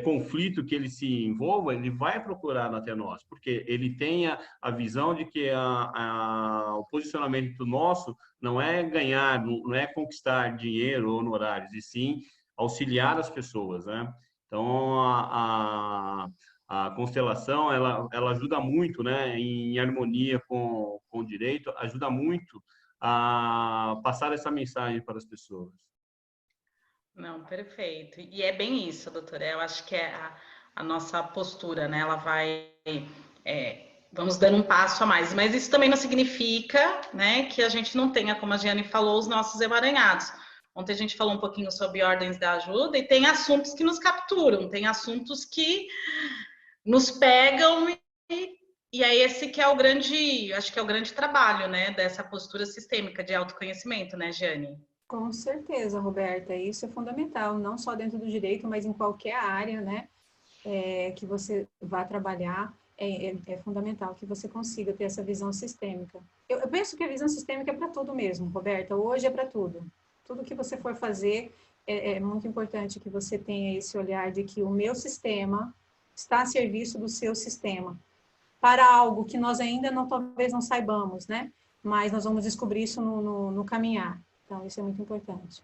conflito que ele se envolva, ele vai procurar até nós, porque ele tem a visão de que o posicionamento nosso não é ganhar, não é conquistar dinheiro ou honorários, e sim auxiliar as pessoas, né? Então, a constelação, ela ajuda muito, né, em harmonia com o direito, ajuda muito a passar essa mensagem para as pessoas. Não, perfeito. E é bem isso, doutora. Eu acho que é a nossa postura, né? Ela vai... vamos dando um passo a mais. Mas isso também não significa, né, que a gente não tenha, como a Giane falou, os nossos emaranhados. Ontem a gente falou um pouquinho sobre ordens da ajuda e tem assuntos que nos capturam, tem assuntos que nos pegam e é esse que é o grande, acho que é o grande trabalho, né, dessa postura sistêmica de autoconhecimento, né, Giane? Com certeza, Roberta, isso é fundamental, não só dentro do direito, mas em qualquer área, né, que você vá trabalhar, é fundamental que você consiga ter essa visão sistêmica. Eu penso que a visão sistêmica é para tudo mesmo, Roberta, hoje é para tudo. Tudo que você for fazer, é muito importante que você tenha esse olhar de que o meu sistema está a serviço do seu sistema, para algo que nós ainda talvez não saibamos, né? Mas nós vamos descobrir isso no caminhar. Então, isso é muito importante.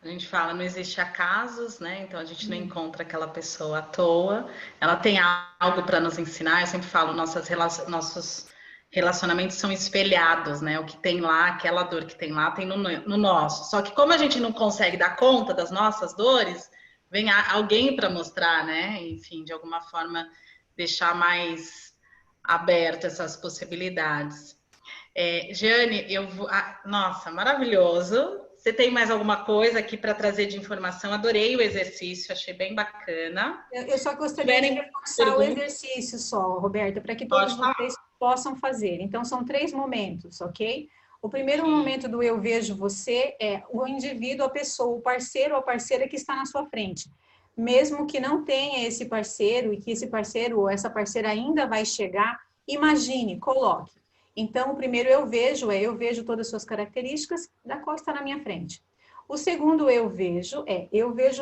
A gente fala, não existe acasos, né? Então, a gente não encontra aquela pessoa à toa. Ela tem algo para nos ensinar. Eu sempre falo, nossos relacionamentos são espelhados, né? O que tem lá, aquela dor que tem lá, tem no nosso. Só que como a gente não consegue dar conta das nossas dores, vem alguém para mostrar, né? Enfim, de alguma forma, deixar mais aberto essas possibilidades. Giane, nossa, maravilhoso. Você tem mais alguma coisa aqui para trazer de informação? Adorei o exercício, achei bem bacana. Eu só gostaria de reforçar o exercício só, Roberta, para que todos vocês possam fazer. Então, são 3 momentos, ok? O primeiro momento do eu vejo você é o indivíduo, a pessoa, o parceiro ou a parceira que está na sua frente. Mesmo que não tenha esse parceiro e que esse parceiro ou essa parceira ainda vai chegar, imagine, coloque. Então, o primeiro eu vejo todas as suas características da qual está na minha frente. O segundo eu vejo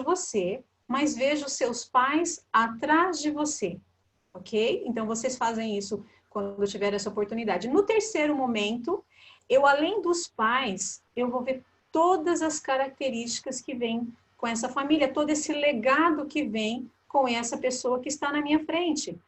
você, mas veja os seus pais atrás de você, ok? Então, vocês fazem isso quando tiver essa oportunidade. No terceiro momento, eu, além dos pais, eu vou ver todas as características que vêm com essa família, todo esse legado que vem com essa pessoa que está na minha frente.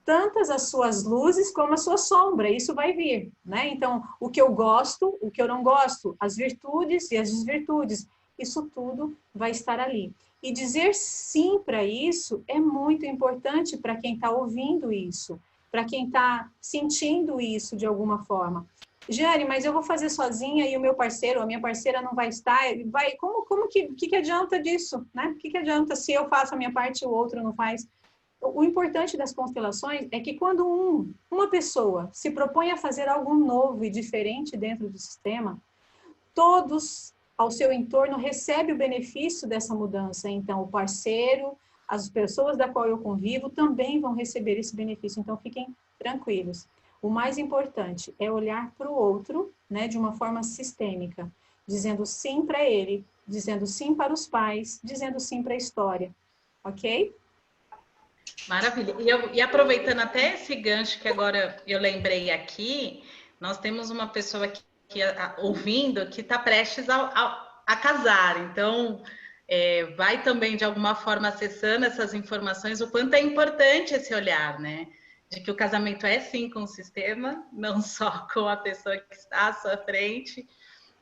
Tantas as suas luzes como a sua sombra, isso vai vir, né? Então, o que eu gosto, o que eu não gosto, as virtudes e as desvirtudes, isso tudo vai estar ali. E dizer sim para isso é muito importante para quem está ouvindo isso, para quem está sentindo isso de alguma forma. Jane, mas eu vou fazer sozinha e o meu parceiro, a minha parceira não vai estar, como que adianta disso, né? O que adianta se eu faço a minha parte e o outro não faz? O importante das constelações é que quando uma pessoa se propõe a fazer algo novo e diferente dentro do sistema, todos ao seu entorno recebem o benefício dessa mudança. Então, o parceiro, as pessoas da qual eu convivo também vão receber esse benefício. Então, fiquem tranquilos. O mais importante é olhar para o outro, né, de uma forma sistêmica, dizendo sim para ele, dizendo sim para os pais, dizendo sim para a história. Ok? Maravilha. E aproveitando até esse gancho que agora eu lembrei aqui, nós temos uma pessoa ouvindo que está prestes a casar. Então, vai também, de alguma forma, acessando essas informações, o quanto é importante esse olhar, né? De que o casamento é, sim, com o sistema, não só com a pessoa que está à sua frente.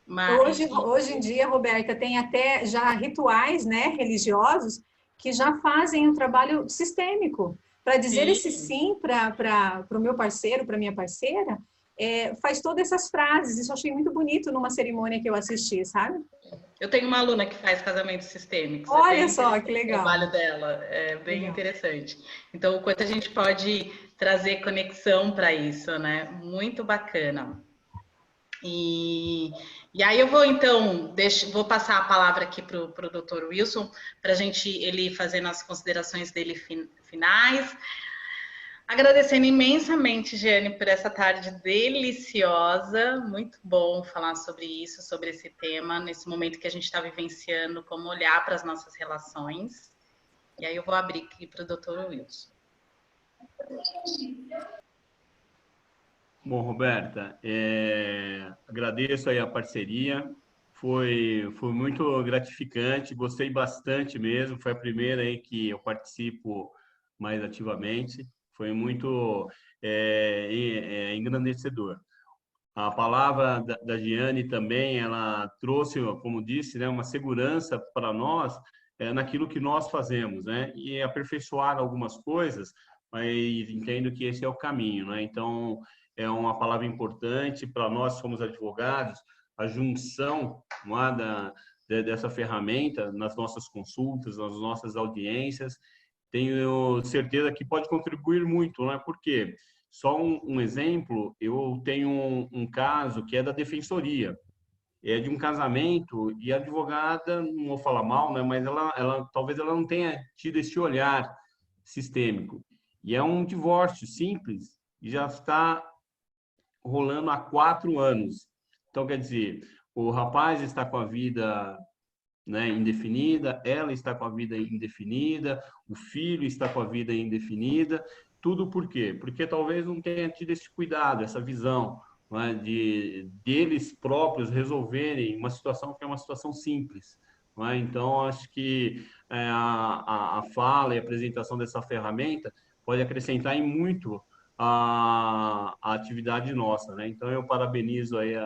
Mas... Hoje em dia, Roberta, tem até já rituais, né, religiosos que já fazem um trabalho sistêmico. Para dizer esse sim para o meu parceiro, para minha parceira, faz todas essas frases. Isso eu achei muito bonito numa cerimônia que eu assisti, sabe? Eu tenho uma aluna que faz casamentos sistêmicos. Olha só, que legal. O trabalho dela é bem interessante. Então, o quanto a gente pode trazer conexão para isso, né? Muito bacana. E aí eu vou, então, vou passar a palavra aqui para o Dr. Wilson, para ele fazer as considerações dele finais. Agradecendo imensamente, Jeane, por essa tarde deliciosa. Muito bom falar sobre isso, sobre esse tema, nesse momento que a gente está vivenciando, como olhar para as nossas relações. E aí eu vou abrir aqui para o Dr. Wilson. Bom, Roberta, agradeço aí a parceria, foi muito gratificante, gostei bastante mesmo, foi a primeira aí que eu participo mais ativamente, foi muito engrandecedor. A palavra da Giane também, ela trouxe, como disse, né, uma segurança para nós naquilo que nós fazemos, né, e aperfeiçoar algumas coisas, mas entendo que esse é o caminho, né, então é uma palavra importante para nós, somos advogados, a junção dessa ferramenta nas nossas consultas, nas nossas audiências, tenho certeza que pode contribuir muito, não é? Porque, só um exemplo, eu tenho um caso que é da defensoria, é de um casamento, e a advogada, não vou falar mal, né? Mas talvez ela não tenha tido esse olhar sistêmico. E é um divórcio simples, e já está rolando há 4 anos. Então, quer dizer, o rapaz está com a vida, né, indefinida, ela está com a vida indefinida, o filho está com a vida indefinida. Tudo por quê? Porque talvez não tenha tido esse cuidado, essa visão, né, deles próprios resolverem uma situação que é uma situação simples. Né? Então, acho que a fala e a apresentação dessa ferramenta pode acrescentar em muito a atividade nossa, né? Então, eu parabenizo aí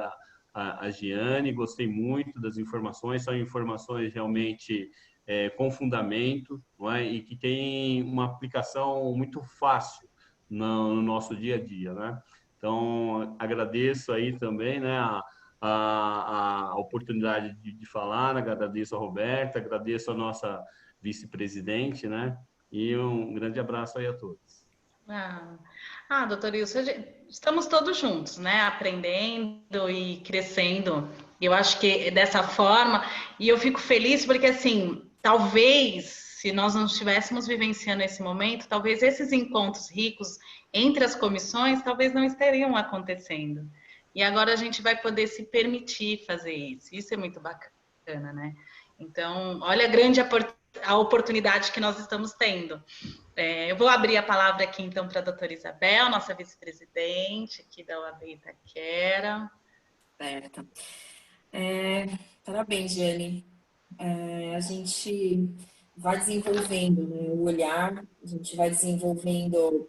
a Giane, gostei muito das informações, são informações realmente com fundamento, não é? E que tem uma aplicação muito fácil no nosso dia a dia, né? Então, agradeço aí também, né, a oportunidade de falar, agradeço a Roberta, agradeço a nossa vice-presidente, né? E um grande abraço aí a todos. Doutor Wilson, estamos todos juntos, né? Aprendendo e crescendo. Eu acho que dessa forma, e eu fico feliz porque, assim, talvez, se nós não estivéssemos vivenciando esse momento, talvez esses encontros ricos entre as comissões, talvez não estariam acontecendo. E agora a gente vai poder se permitir fazer isso. Isso é muito bacana, né? Então, olha a grande oportunidade a oportunidade que nós estamos tendo. Eu vou abrir a palavra aqui, então, para a doutora Isabel, nossa vice-presidente aqui da OAB Itaquera. Certo. Parabéns, Jane. A gente vai desenvolvendo, né, o olhar, a gente vai desenvolvendo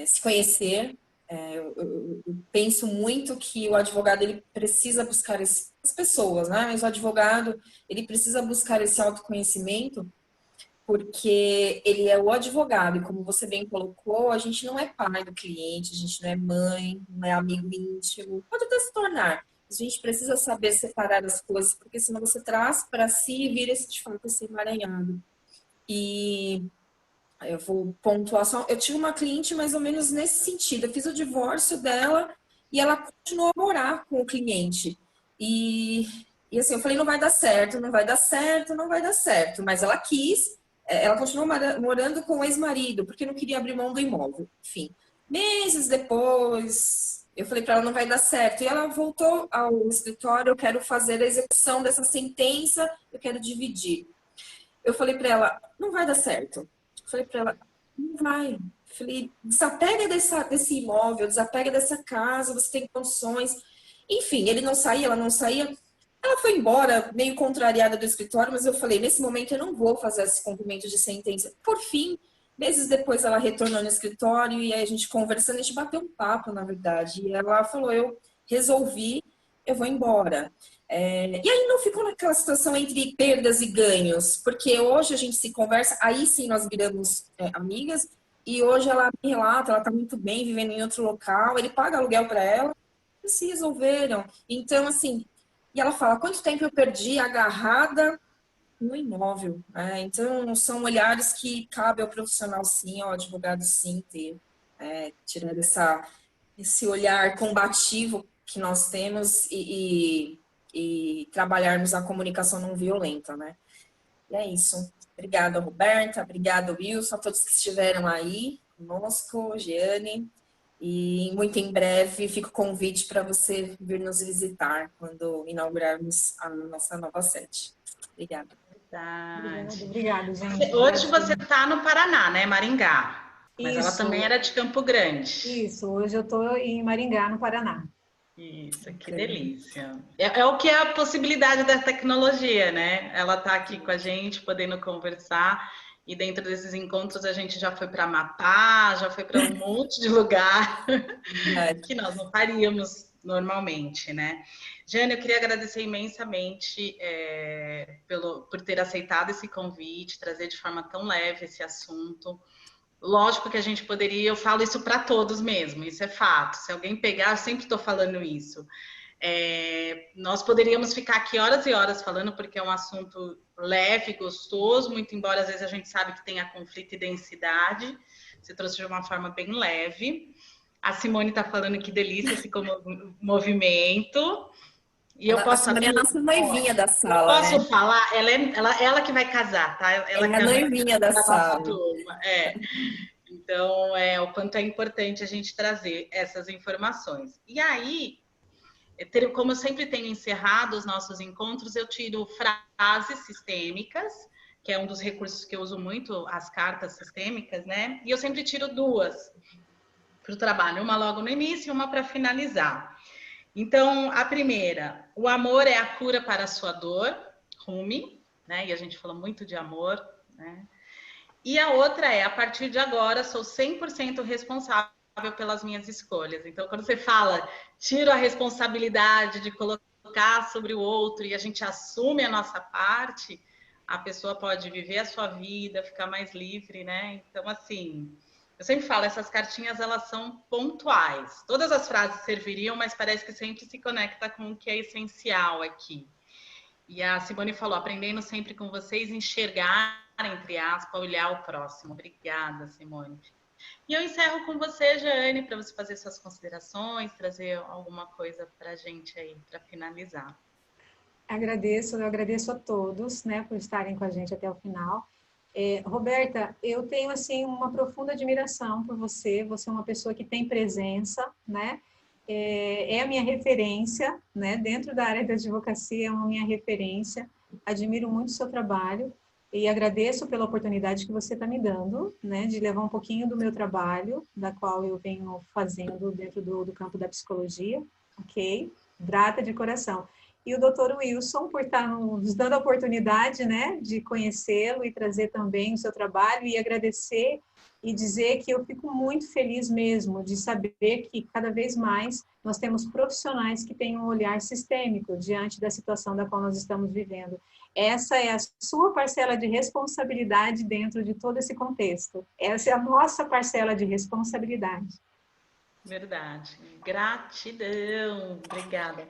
se conhecer. Eu penso muito que o advogado ele precisa buscar as pessoas, né? Mas o advogado ele precisa buscar esse autoconhecimento porque ele é o advogado e como você bem colocou, a gente não é pai do cliente, a gente não é mãe, não é amigo íntimo, pode até se tornar. A gente precisa saber separar as coisas, porque senão você traz para si e vira de fato esse emaranhado. E eu vou pontuar só. Eu tive uma cliente mais ou menos nesse sentido. Eu fiz o divórcio dela e ela continuou a morar com o cliente. E assim, eu falei, não vai dar certo, não vai dar certo, não vai dar certo. Mas ela quis, ela continuou morando com o ex-marido, porque não queria abrir mão do imóvel. Enfim, meses depois, eu falei para ela, não vai dar certo. E ela voltou ao escritório, eu quero fazer a execução dessa sentença, eu quero dividir. Eu falei para ela, não vai dar certo. Falei para ela, não vai. Falei, desapega desse imóvel, desapega dessa casa, você tem condições. Enfim, ele não saía, ela não saía. Ela foi embora, meio contrariada do escritório, mas eu falei, nesse momento eu não vou fazer esse cumprimento de sentença. Por fim, meses depois ela retornou no escritório e aí a gente conversando, a gente bateu um papo, na verdade. E ela falou, eu resolvi, eu vou embora. E aí não ficou naquela situação entre perdas e ganhos, porque hoje a gente se conversa, aí sim nós viramos amigas, e hoje ela me relata, ela está muito bem, vivendo em outro local, ele paga aluguel para ela, e se resolveram. Então, assim, e ela fala, quanto tempo eu perdi agarrada no imóvel? Então, são olhares que cabe ao profissional sim, ao advogado sim, ter, tirar esse olhar combativo que nós temos e trabalharmos a comunicação não violenta, né? E é isso. Obrigada, Roberta. Obrigada, Wilson, a todos que estiveram aí conosco, Giane. E muito em breve fica o convite para você vir nos visitar quando inaugurarmos a nossa nova sede. Obrigada. Obrigada, gente. Hoje você está no Paraná, né, Maringá? Mas Isso. Ela também era de Campo Grande. Isso, hoje eu estou em Maringá, no Paraná. Isso, que delícia. É o que é a possibilidade da tecnologia, né? Ela está aqui com a gente, podendo conversar. E dentro desses encontros a gente já foi para Amapá, já foi para um monte de lugar que nós não faríamos normalmente, né? Jane, eu queria agradecer imensamente por ter aceitado esse convite, trazer de forma tão leve esse assunto. Lógico que a gente poderia, eu falo isso para todos mesmo, isso é fato. Se alguém pegar, eu sempre estou falando isso. Nós poderíamos ficar aqui horas e horas falando, porque é um assunto leve, gostoso, muito embora às vezes a gente sabe que tenha conflito e densidade. Você trouxe de uma forma bem leve. A Simone está falando que delícia esse movimento. E eu posso abrir. A nossa noivinha da sala. Posso falar? Ela que vai casar, tá? Ela é a noivinha da sala. Então, o quanto é importante a gente trazer essas informações. E aí, como eu sempre tenho encerrado os nossos encontros, eu tiro frases sistêmicas, que é um dos recursos que eu uso muito, as cartas sistêmicas, né? E eu sempre tiro duas para o trabalho, uma logo no início e uma para finalizar. Então, a primeira, o amor é a cura para a sua dor, Rumi, né? E a gente fala muito de amor, né? E a outra é, a partir de agora, sou 100% responsável pelas minhas escolhas. Então, quando você fala, tiro a responsabilidade de colocar sobre o outro e a gente assume a nossa parte, a pessoa pode viver a sua vida, ficar mais livre, né? Então, assim, eu sempre falo, essas cartinhas, elas são pontuais. Todas as frases serviriam, mas parece que sempre se conecta com o que é essencial aqui. E a Simone falou, aprendendo sempre com vocês, enxergar, entre aspas, olhar o próximo. Obrigada, Simone. E eu encerro com você, Jane, para você fazer suas considerações, trazer alguma coisa para a gente aí, para finalizar. Eu agradeço a todos, né, por estarem com a gente até o final. Roberta, eu tenho, assim, uma profunda admiração por você. Você é uma pessoa que tem presença, né? É a minha referência, né? Dentro da área da advocacia, é uma minha referência. Admiro muito o seu trabalho. e agradeço pela oportunidade que você está me dando, né, de levar um pouquinho do meu trabalho, da qual eu venho fazendo dentro do campo da psicologia, ok? Grata de coração. E o Dr. Wilson por estar nos dando a oportunidade, né, de conhecê-lo e trazer também o seu trabalho e agradecer e dizer que eu fico muito feliz mesmo de saber que cada vez mais nós temos profissionais que têm um olhar sistêmico diante da situação da qual nós estamos vivendo. Essa é a sua parcela de responsabilidade dentro de todo esse contexto. Essa é a nossa parcela de responsabilidade. Verdade. Gratidão. Obrigada.